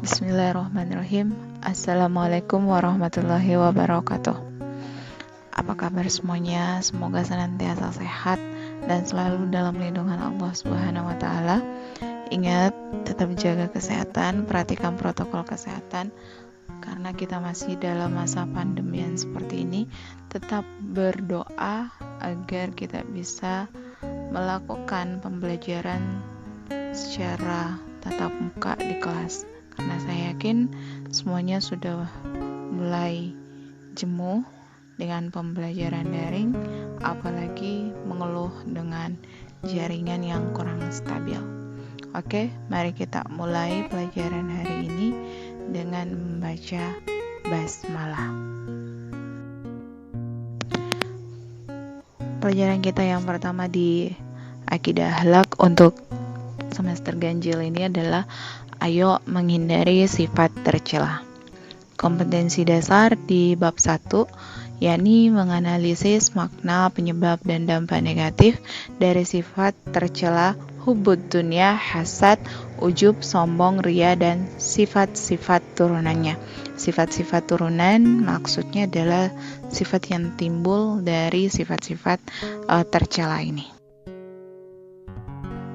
Bismillahirrahmanirrahim. Assalamualaikum warahmatullahi wabarakatuh. Apa kabar semuanya? Semoga senantiasa sehat dan selalu dalam lindungan Allah Subhanahu wa taala. Ingat, tetap jaga kesehatan, perhatikan protokol kesehatan karena kita masih dalam masa pandemi yang seperti ini. Tetap berdoa agar kita bisa melakukan pembelajaran secara tatap muka di kelas. Karena saya yakin semuanya sudah mulai jenuh dengan pembelajaran daring, apalagi mengeluh dengan jaringan yang kurang stabil. Oke, mari kita mulai pelajaran hari ini dengan membaca basmalah. Pelajaran kita yang pertama di Akidah Akhlak untuk semester ganjil ini adalah ayo menghindari sifat tercela. Kompetensi dasar di bab 1, yakni menganalisis makna, penyebab, dan dampak negatif dari sifat tercela, hubud dunia, hasad, ujub, sombong, ria, dan sifat-sifat turunannya. Sifat-sifat turunan maksudnya adalah sifat yang timbul dari sifat-sifat tercela ini.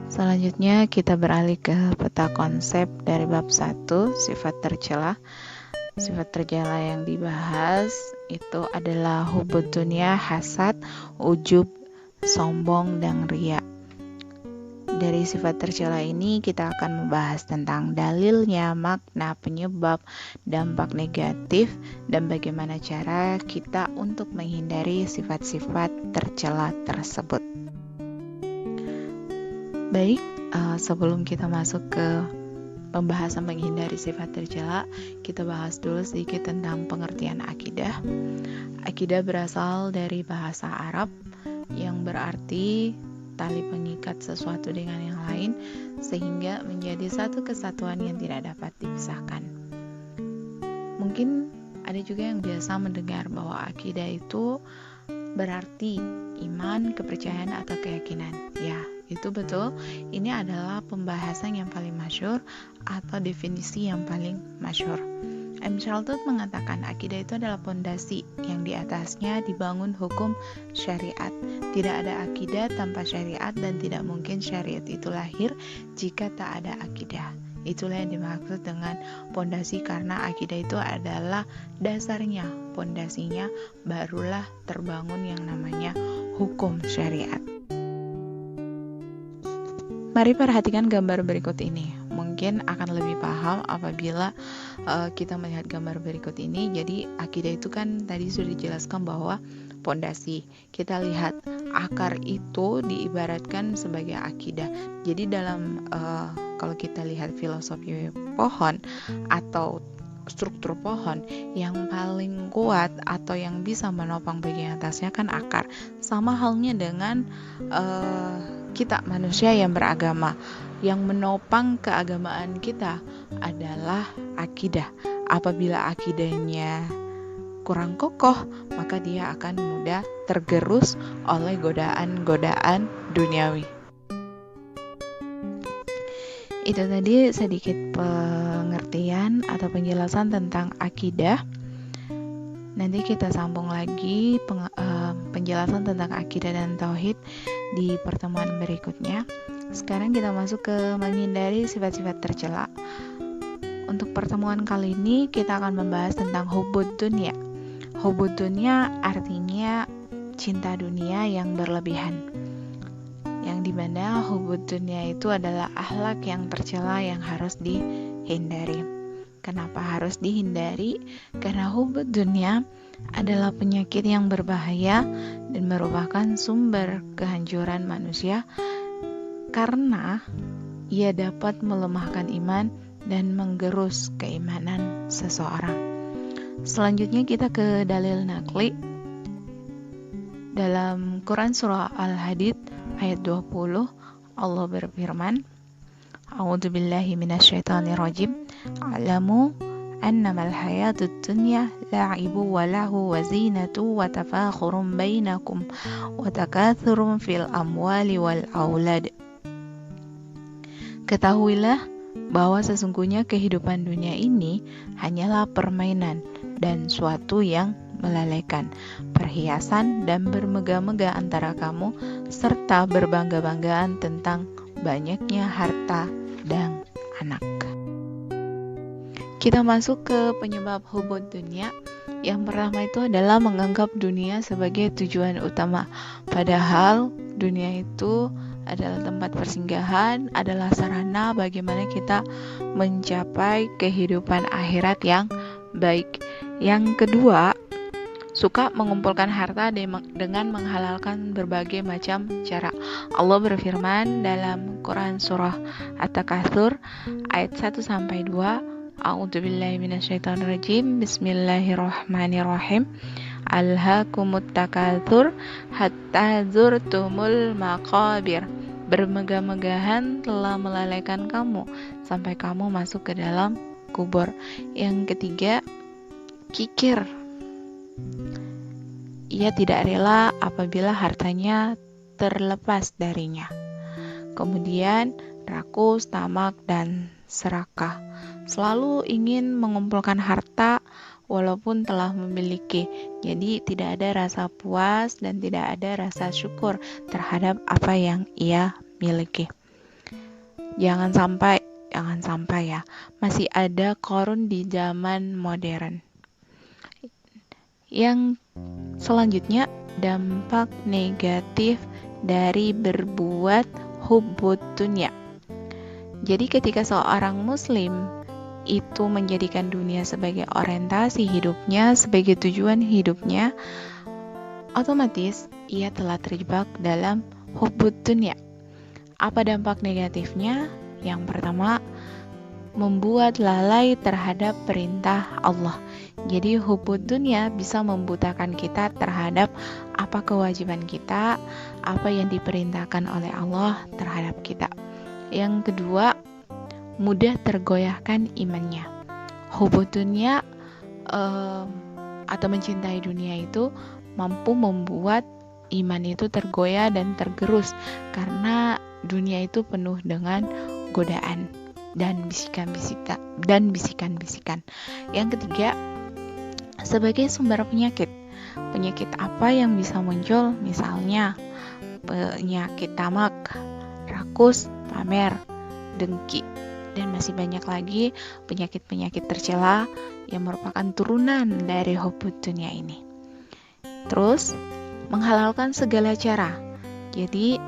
Selanjutnya kita beralih ke peta konsep dari bab 1, sifat tercela. Sifat tercela yang dibahas itu adalah hubud dunia, hasad, ujub, sombong, dan ria. Dari sifat tercela ini kita akan membahas tentang dalilnya, makna, penyebab, dampak negatif, dan bagaimana cara kita untuk menghindari sifat-sifat tercela tersebut. Baik, sebelum kita masuk ke pembahasan menghindari sifat tercela, kita bahas dulu sedikit tentang pengertian akidah. Akidah berasal dari bahasa Arab yang berarti tali pengikat sesuatu dengan yang lain sehingga menjadi satu kesatuan yang tidak dapat dipisahkan. Mungkin ada juga yang biasa mendengar bahwa akidah itu berarti iman, kepercayaan, atau keyakinan. Ya, itu betul. Ini adalah pembahasan yang paling masyhur atau definisi yang paling masyhur. M. Chaltut mengatakan akidah itu adalah pondasi yang di atasnya dibangun hukum syariat. Tidak ada akidah tanpa syariat dan tidak mungkin syariat itu lahir jika tak ada akidah. Itulah yang dimaksud dengan pondasi, karena akidah itu adalah dasarnya, pondasinya, barulah terbangun yang namanya hukum syariat. Mari perhatikan gambar berikut ini. Mungkin akan lebih paham apabila kita melihat gambar berikut ini. Jadi akidah itu kan tadi sudah dijelaskan bahwa pondasi. Kita lihat akar itu diibaratkan sebagai akidah. Jadi dalam kalau kita lihat filosofi pohon atau struktur pohon, yang paling kuat atau yang bisa menopang bagian atasnya kan akar. Sama halnya dengan kita manusia yang beragama, yang menopang keagamaan kita adalah akidah. Apabila akidahnya kurang kokoh, maka dia akan mudah tergerus oleh godaan-godaan duniawi. Itu tadi sedikit pengertian atau penjelasan tentang akidah. Nanti kita sambung lagi penjelasan tentang akidah dan tauhid di pertemuan berikutnya. Sekarang kita masuk ke menghindari sifat-sifat tercela. Untuk pertemuan kali ini kita akan membahas tentang hubud dunia. Hubud dunia artinya cinta dunia yang berlebihan. Yang dimana hubud dunia itu adalah akhlak yang tercela yang harus dihindari. Kenapa harus dihindari? Karena hubud dunia adalah penyakit yang berbahaya dan merupakan sumber kehancuran manusia karena ia dapat melemahkan iman dan menggerus keimanan seseorang. Selanjutnya kita ke dalil naqli. Dalam Quran surah Al-Hadid ayat 20, Allah berfirman, A'udzu billahi minasyaitonir rajim. A'lamu annamal hayatud dunya la'ibu wa lahu wa zinatu wa tafakhurun bainakum wa takathurun fil amwali wal aulad. Ketahuilah bahwa sesungguhnya kehidupan dunia ini hanyalah permainan dan suatu yang melalaikan, perhiasan dan bermegah-megah antara kamu, serta berbangga-banggaan tentang banyaknya harta dan anak. Kita masuk ke penyebab hubud dunia. Yang pertama itu adalah menganggap dunia sebagai tujuan utama, padahal dunia itu adalah tempat persinggahan, adalah sarana bagaimana kita mencapai kehidupan akhirat yang baik. Yang kedua, suka mengumpulkan harta dengan menghalalkan berbagai macam cara. Allah berfirman dalam Quran surah At-Takatsur ayat 1-2, A'udzubillahi minasyaitonirrajim. Bismillahirrahmanirrahim. Alhaakumut takatsur hatta zurtumul maqabir. Bermegah-megahan telah melalaikan kamu sampai kamu masuk ke dalam kubur. Yang ketiga, kikir. Ia tidak rela apabila hartanya terlepas darinya. Kemudian rakus, tamak, dan serakah. Selalu ingin mengumpulkan harta walaupun telah memiliki. Jadi tidak ada rasa puas dan tidak ada rasa syukur terhadap apa yang ia miliki. Jangan sampai ya, masih ada Qarun di zaman modern. Yang selanjutnya, dampak negatif dari berbuat hubbud dunya. Jadi ketika seorang muslim itu menjadikan dunia sebagai orientasi hidupnya, sebagai tujuan hidupnya, otomatis ia telah terjebak dalam hubbud dunya. Apa dampak negatifnya? Yang pertama, membuat lalai terhadap perintah Allah. Jadi hubbud dunya bisa membutakan kita terhadap apa kewajiban kita, apa yang diperintahkan oleh Allah terhadap kita. Yang kedua, mudah tergoyahkan imannya. Hubbud dunya atau mencintai dunia itu mampu membuat iman itu tergoyah dan tergerus, karena dunia itu penuh dengan godaan dan bisikan-bisikan. Yang ketiga, sebagai sumber penyakit. Penyakit apa yang bisa muncul? Misalnya penyakit tamak, rakus, pamer, dengki, dan masih banyak lagi penyakit-penyakit tercela yang merupakan turunan dari hubbud dunia ini. Terus, menghalalkan segala cara. Jadi,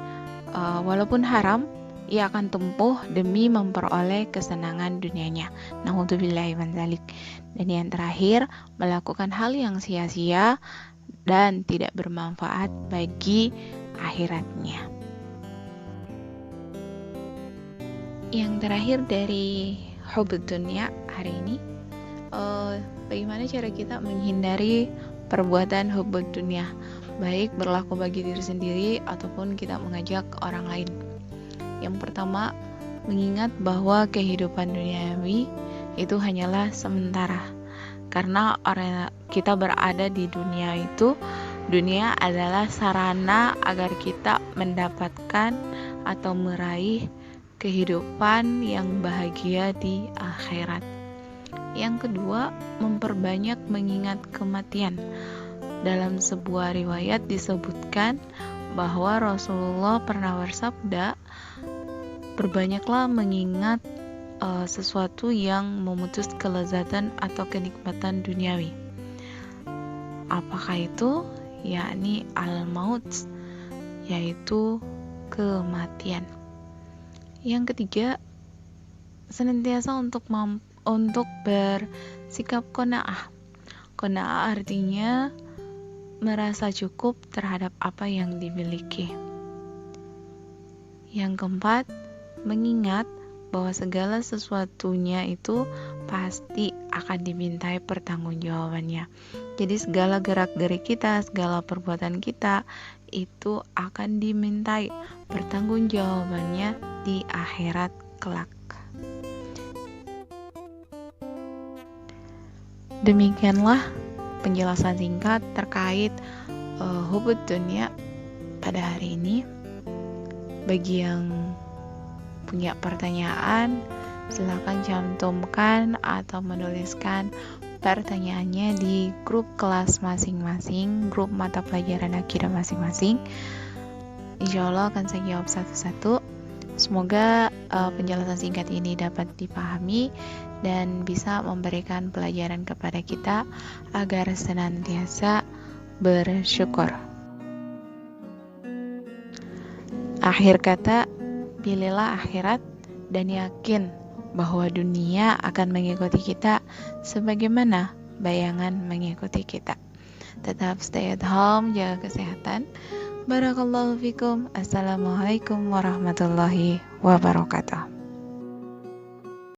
walaupun haram, ia akan tempuh demi memperoleh kesenangan dunianya. Na'udzubillahi min dzalik. Dan yang terakhir, melakukan hal yang sia-sia dan tidak bermanfaat bagi akhiratnya. Yang terakhir dari hubbud dunya hari ini, bagaimana cara kita menghindari perbuatan hubbud dunya, baik berlaku bagi diri sendiri ataupun kita mengajak orang lain. Yang pertama, mengingat bahwa kehidupan duniawi itu hanyalah sementara. Karena orang kita berada di dunia itu, dunia adalah sarana agar kita mendapatkan atau meraih kehidupan yang bahagia di akhirat. Yang kedua, memperbanyak mengingat kematian. Dalam sebuah riwayat disebutkan bahwa Rasulullah pernah bersabda, berbanyaklah mengingat sesuatu yang memutus kelezatan atau kenikmatan duniawi. Apakah itu? Yakni al-maut, yaitu kematian. Yang ketiga, senantiasa untuk bersikap qanaah. Qanaah artinya merasa cukup terhadap apa yang dimiliki. Yang keempat, mengingat bahwa segala sesuatunya itu pasti akan dimintai pertanggungjawabannya. Jadi segala gerak-gerik kita, segala perbuatan kita itu akan dimintai pertanggungjawabannya di akhirat kelak. Demikianlah penjelasan singkat terkait hubbud dunya pada hari ini. Bagi yang punya pertanyaan Silakan cantumkan atau menuliskan pertanyaannya di grup kelas masing-masing, grup mata pelajaran akidah masing-masing. Insya Allah akan saya jawab satu-satu. Semoga penjelasan singkat ini dapat dipahami dan bisa memberikan pelajaran kepada kita agar senantiasa bersyukur. Akhir kata, pilihlah akhirat dan yakin bahwa dunia akan mengikuti kita sebagaimana bayangan mengikuti kita. Tetap stay at home, jaga kesehatan. Barakallahu fikum. Assalamualaikum warahmatullahi wabarakatuh.